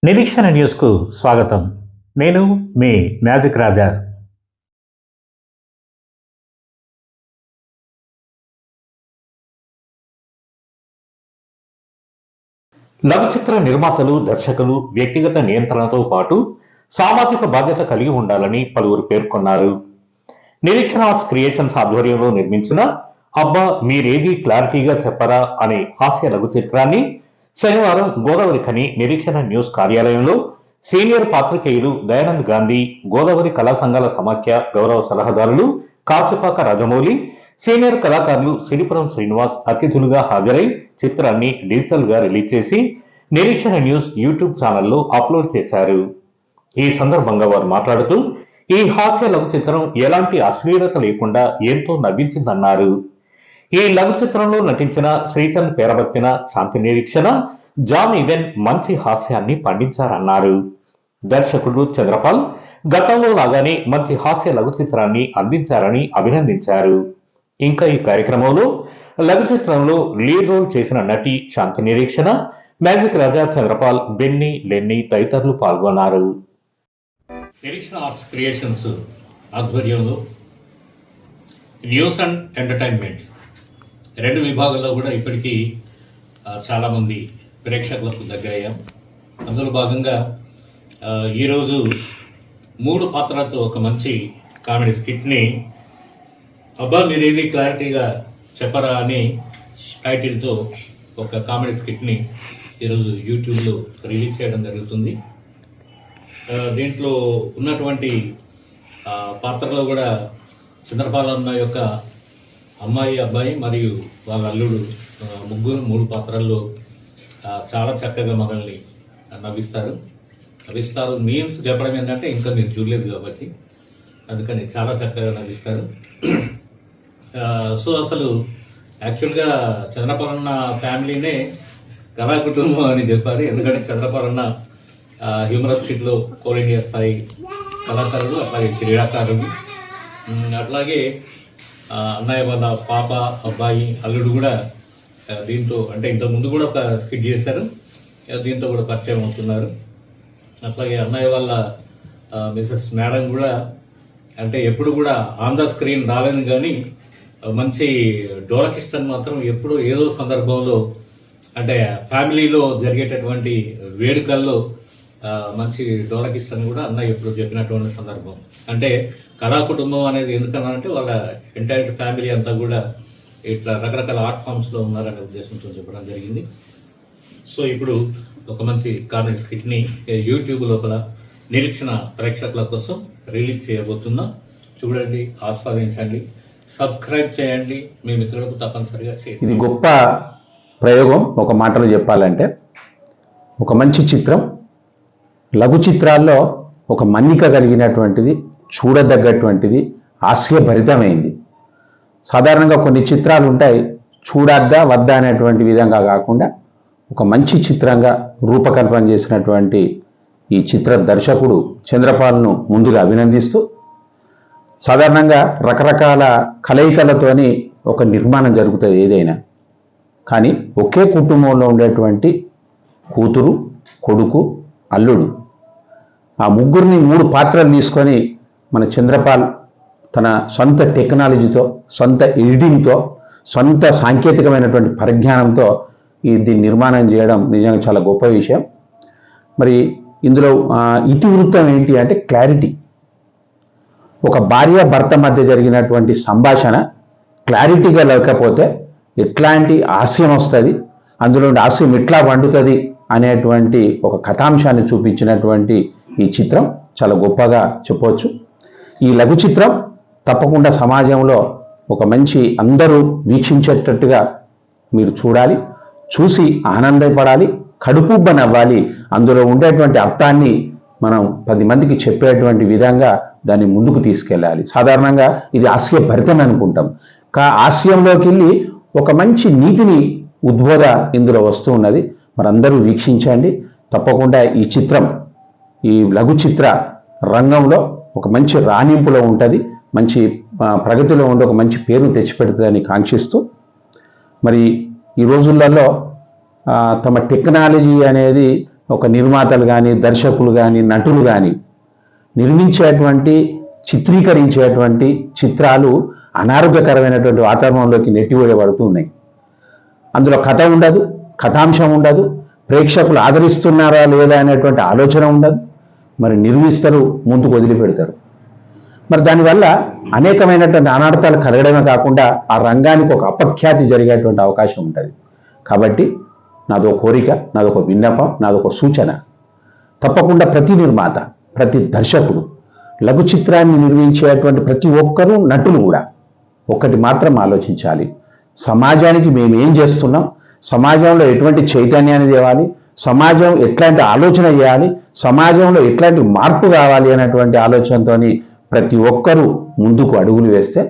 నిరీక్షణ న్యూస్కు స్వాగతం. నేను మీ మ్యాజిక్ రాజా. లఘుచిత్ర నిర్మాతలు, దర్శకులు వ్యక్తిగత నియంత్రణతో పాటు సామాజిక బాధ్యత కలిగి ఉండాలని పలువురు పేర్కొన్నారు. నిరీక్షణ ఆర్ట్స్ క్రియేషన్స్ ఆధ్వర్యంలో నిర్మించిన అబ్బా మీరేది క్లారిటీగా చెప్పరా అనే హాస్య లఘు చిత్రాన్ని శనివారం గోదావరి ఖని నిరీక్షణ న్యూస్ కార్యాలయంలో సీనియర్ పాత్రికేయులు దయానంద్ గాంధీ, గోదావరి కళా సంఘాల సమాఖ్య గౌరవ సలహాదారులు కాచిపాక రాజమౌళి, సీనియర్ కళాకారులు సిరిపురం శ్రీనివాస్ అతిథులుగా హాజరై చిత్రాన్ని డిజిటల్ గా రిలీజ్ చేసి నిరీక్షణ న్యూస్ యూట్యూబ్ ఛానల్లో అప్లోడ్ చేశారు. ఈ సందర్భంగా వారు మాట్లాడుతూ ఈ హాస్య లఘు చిత్రం ఎలాంటి అశ్లీలత లేకుండా ఎంతో నవ్వించిందన్నారు. ఈ లఘు చిత్రంలో నటించిన శ్రీచంద్ పేరబర్తిన శాంతి నిరీక్షణ, జాన్ ఈవెన్ మంచి హాస్యాన్ని పండించారన్నారు. దర్శకుడు చంద్రపాల్ గతంలో లాగానే మంచి హాస్య లఘు చిత్రాన్ని అందించారని అభినందించారు. ఇంకా ఈ కార్యక్రమంలో లఘు చిత్రంలో లీడ్ రోల్ చేసిన నటి శాంతి నిరీక్షణ, మ్యాజిక్ రాజా, చంద్రపాల్, బెన్నీ, లెన్నీ తదితరులు పాల్గొన్నారు. నిరీక్షణ ఆర్ట్స్ క్రియేషన్స్ ఆధ్వర్యంలో న్యూస్ అండ్ ఎంటర్టైన్మెంట్స్ రెండు విభాగాల్లో కూడా ఇప్పటికీ చాలామంది ప్రేక్షకులకు దగ్గరయ్యాం. అందులో భాగంగా ఈరోజు 3 పాత్రలతో ఒక మంచి కామెడీ స్కిట్ని అబ్బా మీరేది క్లారిటీగా చెప్పరా అని టైటిల్తో ఒక కామెడీ స్కిట్ని ఈరోజు యూట్యూబ్లో రిలీజ్ చేయడం జరుగుతుంది. దీంట్లో ఉన్నటువంటి పాత్రలో కూడా చంద్రపాల్ అన్న యొక్క అమ్మాయి, అబ్బాయి మరియు వాళ్ళ అల్లుడు ముగ్గురు 3 పాత్రల్లో చాలా చక్కగా మనల్ని నవ్విస్తారు. మీన్స్ చెప్పడం ఏంటంటే ఇంకా మీరు చూడలేదు కాబట్టి అందుకని చాలా చక్కగా నవ్విస్తారు. సో అసలు యాక్చువల్గా చంద్రపాల్ అన్న ఫ్యామిలీనే కళా కుటుంబం అని చెప్పాలి. ఎందుకంటే చంద్రపాల్ అన్న హ్యూమరస్ కిట్లో కోల్ ఇండియా స్థాయి కళాకారుడు, అట్లాగే క్రీడాకారుడు, అట్లాగే అన్నయ్య వాళ్ళ పాప, అబ్బాయి, అల్లుడు కూడా దీంతో అంటే ఇంతకుముందు కూడా ఒక స్కిట్ చేశారు, దీంతో కూడా పరిచయం అవుతున్నారు. అట్లాగే అన్నయ్య వాళ్ళ మిసెస్ మేడం కూడా అంటే ఎప్పుడు కూడా ఆన్ ద స్క్రీన్ రాలేదు కానీ మంచి డోలకిస్టన్ మాత్రం ఎప్పుడు ఏదో సందర్భంలో అంటే ఫ్యామిలీలో జరిగేటటువంటి వేడుకల్లో మంచి డోలకిస్టన్ కూడా అన్నయ్య ఎప్పుడు చెప్పినటువంటి సందర్భం. అంటే కళా కుటుంబం అనేది ఎందుకన్నారంటే వాళ్ళ ఎంటైర్ ఫ్యామిలీ అంతా కూడా ఇట్లా రకరకాల ఆర్ట్ ఫామ్స్లో ఉన్నారనే ఉద్దేశంతో చెప్పడం జరిగింది. సో ఇప్పుడు ఒక మంచి కామెడీ స్కిట్ని యూట్యూబ్ లోపల నిరీక్షణ ప్రేక్షకుల కోసం రిలీజ్ చేయబోతున్నాం. చూడండి, ఆస్వాదించండి, సబ్స్క్రైబ్ చేయండి, మీ మిత్రులకు తప్పనిసరిగా చేయండి. ఇది గొప్ప ప్రయోగం. ఒక మాటలో చెప్పాలంటే ఒక మంచి చిత్రం, లఘు చిత్రాల్లో ఒక మన్నిక కలిగినటువంటిది, చూడదగ్గటువంటిది, హాస్యభరితమైంది. సాధారణంగా కొన్ని చిత్రాలు ఉంటాయి చూడద్దా వద్దా అనేటువంటి విధంగా కాకుండా ఒక మంచి చిత్రంగా రూపకల్పన చేసినటువంటి ఈ చిత్ర దర్శకుడు చంద్రపాల్ను ముందుగా అభినందిస్తూ, సాధారణంగా రకరకాల కలయికలతోని ఒక నిర్మాణం జరుగుతుంది ఏదైనా, కానీ ఒకే కుటుంబంలో ఉండేటువంటి కూతురు, కొడుకు, అల్లుడు, ఆ ముగ్గురిని 3 పాత్రలు తీసుకొని మన చంద్రపాల్ తన సొంత టెక్నాలజీతో, సొంత ఎడిటింగ్తో, సొంత సాంకేతికమైనటువంటి పరిజ్ఞానంతో దీన్ని నిర్మాణం చేయడం నిజంగా చాలా గొప్ప విషయం. మరి ఇందులో ఇతివృత్తం ఏంటి అంటే క్లారిటీ. ఒక భార్య భర్త మధ్య జరిగినటువంటి సంభాషణ క్లారిటీగా లేకపోతే ఎట్లాంటి హాస్యం వస్తుంది, అందులో హాస్యం ఎట్లా వండుతుంది అనేటువంటి ఒక కథాంశాన్ని చూపించినటువంటి ఈ చిత్రం చాలా గొప్పగా చెప్పవచ్చు. ఈ లఘు చిత్రం తప్పకుండా సమాజంలో ఒక మంచి అందరూ వీక్షించేటట్టుగా మీరు చూడాలి, చూసి ఆనందపడాలి, కడుపుబ్బ నవ్వాలి. అందులో ఉండేటువంటి అర్థాన్ని మనం 10 మందికి చెప్పేటువంటి విధంగా దాన్ని ముందుకు తీసుకెళ్ళాలి. సాధారణంగా ఇది హాస్యభరితం అనుకుంటాం, హాస్యంలోకి వెళ్ళి ఒక మంచి నీతిని ఉద్బోధ ఇందులో వస్తూ ఉన్నది. మరందరూ వీక్షించండి. తప్పకుండా ఈ చిత్రం ఈ లఘు చిత్ర రంగంలో ఒక మంచి రాణింపులో ఉంటుంది, మంచి ప్రగతిలో ఉండి ఒక మంచి పేరును తెచ్చిపెడుతుందని కాంక్షిస్తూ, మరి ఈ రోజులలో తమ టెక్నాలజీ అనేది ఒక నిర్మాతలు కానీ దర్శకులు కానీ నటులు కానీ నిర్మించేటువంటి చిత్రీకరించేటువంటి చిత్రాలు అనారోగ్యకరమైనటువంటి వాతావరణంలోకి నెట్టివేయబడుతూ ఉన్నాయి. అందులో కథ ఉండదు, కథాంశం ఉండదు, ప్రేక్షకులు ఆదరిస్తున్నారా లేదా అనేటువంటి ఆలోచన ఉండదు. మరి నిర్మిస్తారు, ముందుకు వదిలిపెడతారు. మరి దానివల్ల అనేకమైనటువంటి అనార్థాలు కలగడమే కాకుండా ఆ రంగానికి ఒక అపఖ్యాతి జరిగేటువంటి అవకాశం ఉంటుంది. కాబట్టి నాదొక కోరిక, నాదొక విన్నపం, నాదొక సూచన. తప్పకుండా ప్రతి నిర్మాత, ప్రతి దర్శకుడు, లఘు చిత్రాన్ని నిర్మించేటువంటి ప్రతి ఒక్కరూ, నటులు కూడా ఒక్కటి మాత్రం ఆలోచించాలి. సమాజానికి మేము ఏం చేస్తున్నాం, సమాజంలో ఎటువంటి చైతన్యాన్ని తేవాలి, సమాజం ఎట్లాంటి ఆలోచన చేయాలి, సమాజంలో ఎట్లాంటి మార్పు కావాలి అనేటువంటి ఆలోచనతో ప్రతి ఒక్కరూ ముందుకు అడుగులు వేస్తే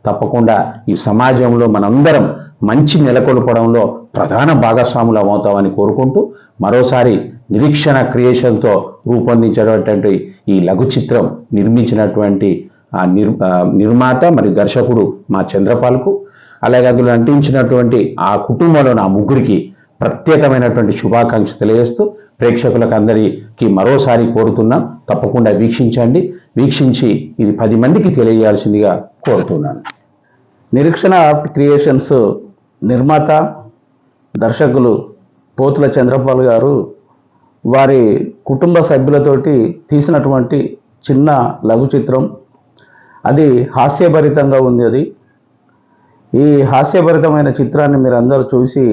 తప్పకుండా ఈ సమాజంలో మనందరం మంచి నెలకొల్పడంలో ప్రధాన భాగస్వాములు అవుతామని కోరుకుంటూ మరోసారి నిరీక్షణ క్రియేషన్తో రూపొందించినటువంటి ఈ లఘు చిత్రం నిర్మించినటువంటి నిర్మాత మరియు దర్శకుడు మా చంద్రపాల్కు, అలాగే అందులో నటించినటువంటి ఆ కుటుంబంలో నా ముగ్గురికి ప్రత్యేకమైనటువంటి శుభాకాంక్షలు తెలియజేస్తూ ప్రేక్షకులకు అందరికీ మరోసారి కోరుతున్నాం, తప్పకుండా వీక్షించండి. వీక్షించి ఇది 10 మందికి తెలియజేయాల్సిందిగా కోరుతున్నాను. నిరీక్షణ ఆర్ట్ క్రియేషన్స్ నిర్మాత దర్శకులు పోతుల చంద్రపాల్ గారు వారి కుటుంబ సభ్యులతోటి తీసినటువంటి చిన్న లఘు చిత్రం. అది హాస్యభరితంగా ఉంది. ఈ హాస్యభరితమైన చిత్రాన్ని మీరు అందరూ చూసి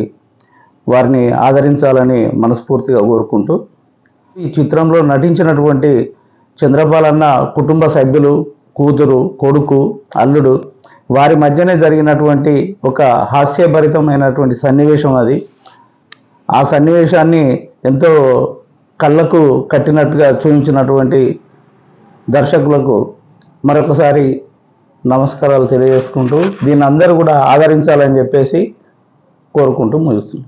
వారిని ఆదరించాలని మనస్ఫూర్తిగా కోరుకుంటూ, ఈ చిత్రంలో నటించినటువంటి చంద్రపాల్ అన్న కుటుంబ సభ్యులు, కూతురు, కొడుకు, అల్లుడు, వారి మధ్యనే జరిగినటువంటి ఒక హాస్యభరితమైనటువంటి సన్నివేశం అది. ఆ సన్నివేశాన్ని ఎంతో కళ్ళకు కట్టినట్టుగా చూపించినటువంటి దర్శకులకు మరొకసారి నమస్కారాలు తెలియజేసుకుంటూ దీన్ని అందరూ కూడా ఆదరించాలని చెప్పేసి కోరుకుంటూ ముగిస్తున్నాం.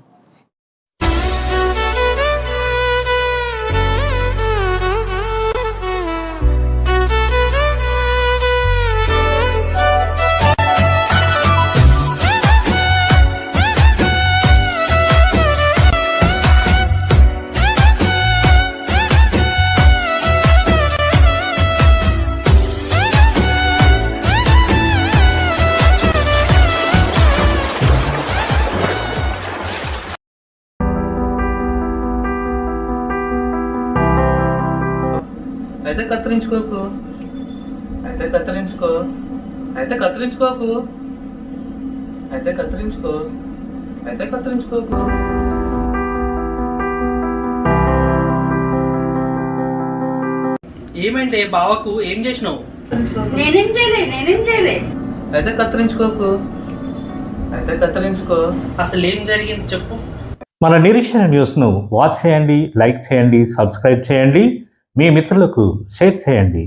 అయితే కత్తిరించుకోకు, అయితే కత్తిరించుకో, అయితే కత్తిరించుకోకు, అయితే కత్తిరించుకో, అయితే కత్తిరించుకోకు. ఏమైంది బావకు? ఏం చేసినావు? నేనేం చేయలే. అయితే కత్తిరించుకోకు, అయితే కత్తిరించుకో. అసలు ఏం జరిగింది చెప్పు. మన నిరీక్షణ న్యూస్ను వాచ్ చేయండి, లైక్ చేయండి, సబ్స్క్రైబ్ చేయండి, మీ మిత్రులకు షేర్ చేయండి.